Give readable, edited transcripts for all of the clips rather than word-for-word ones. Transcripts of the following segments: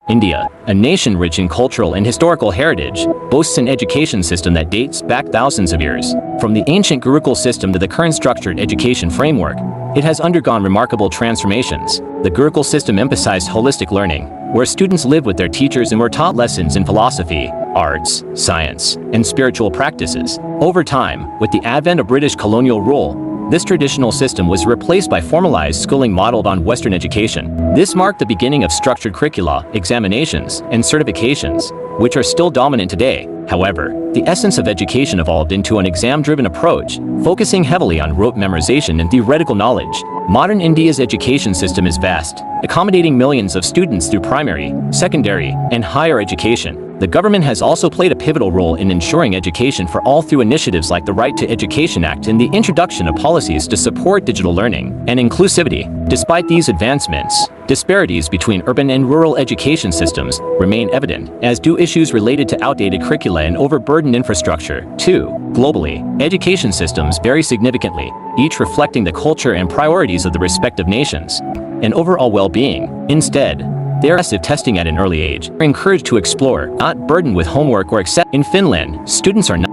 India, a nation rich in cultural and historical heritage, boasts an education system that dates back thousands of years. From the ancient Gurukul system to the current structured education framework, it has undergone remarkable transformations. The Gurukul system emphasized holistic learning, where students lived with their teachers and were taught lessons in philosophy, arts, science, and spiritual practices. Over time, with the advent of British colonial rule, this traditional system was replaced by formalized schooling modeled on Western education. This marked the beginning of structured curricula, examinations, and certifications, which are still dominant today. However, the essence of education evolved into an exam-driven approach, focusing heavily on rote memorization and theoretical knowledge. Modern India's education system is vast, accommodating millions of students through primary, secondary, and higher education. The government has also played a pivotal role in ensuring education for all through initiatives like the Right to Education Act and the introduction of policies to support digital learning and inclusivity. Despite these advancements, disparities between urban and rural education systems remain evident, as do issues related to outdated curricula and overburdened infrastructure. 2. Globally, education systems vary significantly, each reflecting the culture and priorities of the respective nations and overall well-being. Instead, they are aggressive testing at an early age, are encouraged to explore, not burdened with homework or accept. In Finland, students are not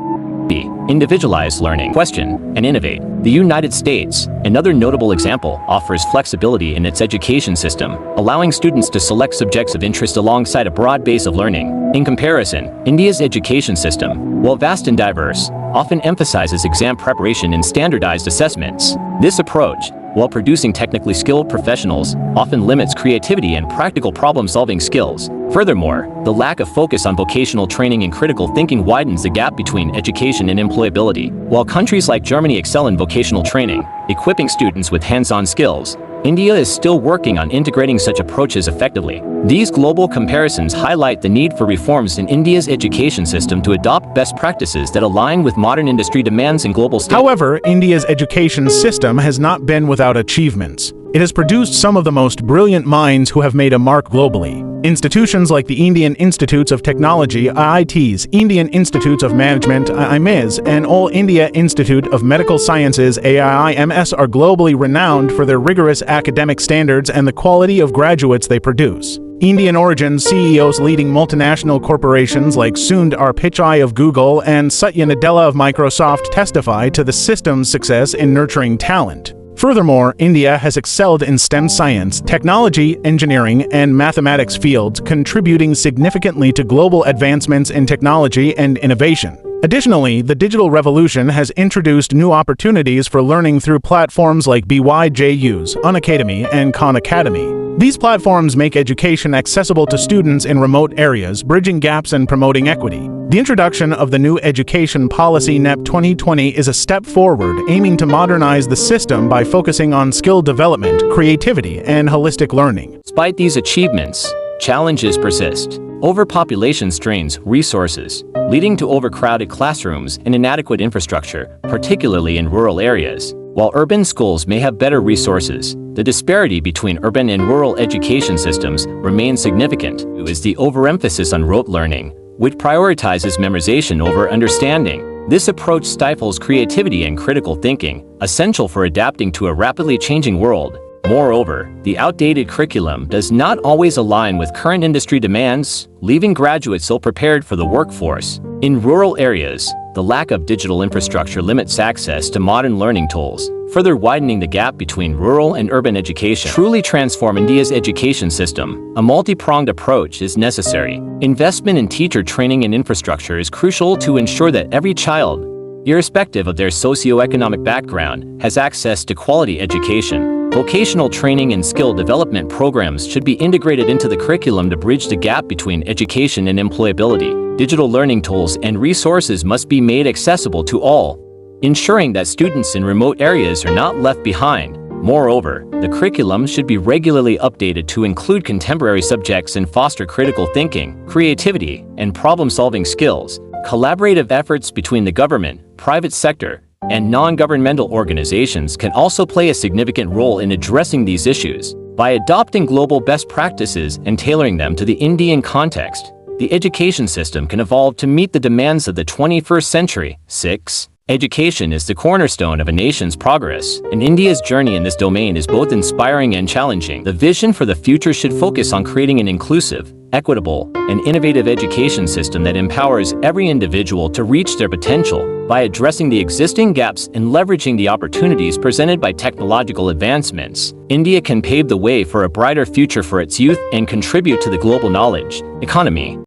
individualized learning, question, and innovate. The United States, another notable example, offers flexibility in its education system, allowing students to select subjects of interest alongside a broad base of learning. In comparison, India's education system, while vast and diverse, often emphasizes exam preparation and standardized assessments. This approach, while producing technically skilled professionals, often limits creativity and practical problem-solving skills. Furthermore, the lack of focus on vocational training and critical thinking widens the gap between education and employability. While countries like Germany excel in vocational training, equipping students with hands-on skills, India is still working on integrating such approaches effectively. These global comparisons highlight the need for reforms in India's education system to adopt best practices that align with modern industry demands and global standards. However, India's education system has not been without achievements. It has produced some of the most brilliant minds who have made a mark globally. Institutions like the Indian Institutes of Technology (IITs), Indian Institutes of Management (IIMs), and All India Institute of Medical Sciences (AIIMS) are globally renowned for their rigorous academic standards and the quality of graduates they produce. Indian origin CEOs leading multinational corporations like Sundar Pichai of Google and Satya Nadella of Microsoft testify to the system's success in nurturing talent. Furthermore, India has excelled in STEM science, technology, engineering, and mathematics fields, contributing significantly to global advancements in technology and innovation. Additionally, the digital revolution has introduced new opportunities for learning through platforms like 𝐓𝐨𝐩𝐢𝐜, 𝐂𝐻𝐈 and Khan Academy. These platforms make education accessible to students in remote areas, bridging gaps and promoting equity. The introduction of the new education policy NEP 2020 is a step forward, aiming to modernize the system by focusing on skill development, creativity, and holistic learning. Despite these achievements, challenges persist. Overpopulation strains resources, leading to overcrowded classrooms and inadequate infrastructure, particularly in rural areas. While urban schools may have better resources, the disparity between urban and rural education systems remains significant. Is the overemphasis on rote learning, which prioritizes memorization over understanding. This approach stifles creativity and critical thinking, essential for adapting to a rapidly changing world. Moreover, the outdated curriculum does not always align with current industry demands, leaving graduates ill-prepared for the workforce. In rural areas, the lack of digital infrastructure limits access to modern learning tools, further widening the gap between rural and urban education. To truly transform India's education system, a multi-pronged approach is necessary. Investment in teacher training and infrastructure is crucial to ensure that every child, irrespective of their socioeconomic background, has access to quality education. Vocational training and skill development programs should be integrated into the curriculum to bridge the gap between education and employability. Digital learning tools and resources must be made accessible to all, ensuring that students in remote areas are not left behind. Moreover, the curriculum should be regularly updated to include contemporary subjects and foster critical thinking, creativity, and problem-solving skills. Collaborative efforts between the government, private sector, and non-governmental organizations can also play a significant role in addressing these issues. By adopting global best practices and tailoring them to the Indian context, the education system can evolve to meet the demands of the 21st century. 6. Education is the cornerstone of a nation's progress, and India's journey in this domain is both inspiring and challenging. The vision for the future should focus on creating an inclusive, equitable, and innovative education system that empowers every individual to reach their potential by addressing the existing gaps and leveraging the opportunities presented by technological advancements. India can pave the way for a brighter future for its youth and contribute to the global knowledge economy.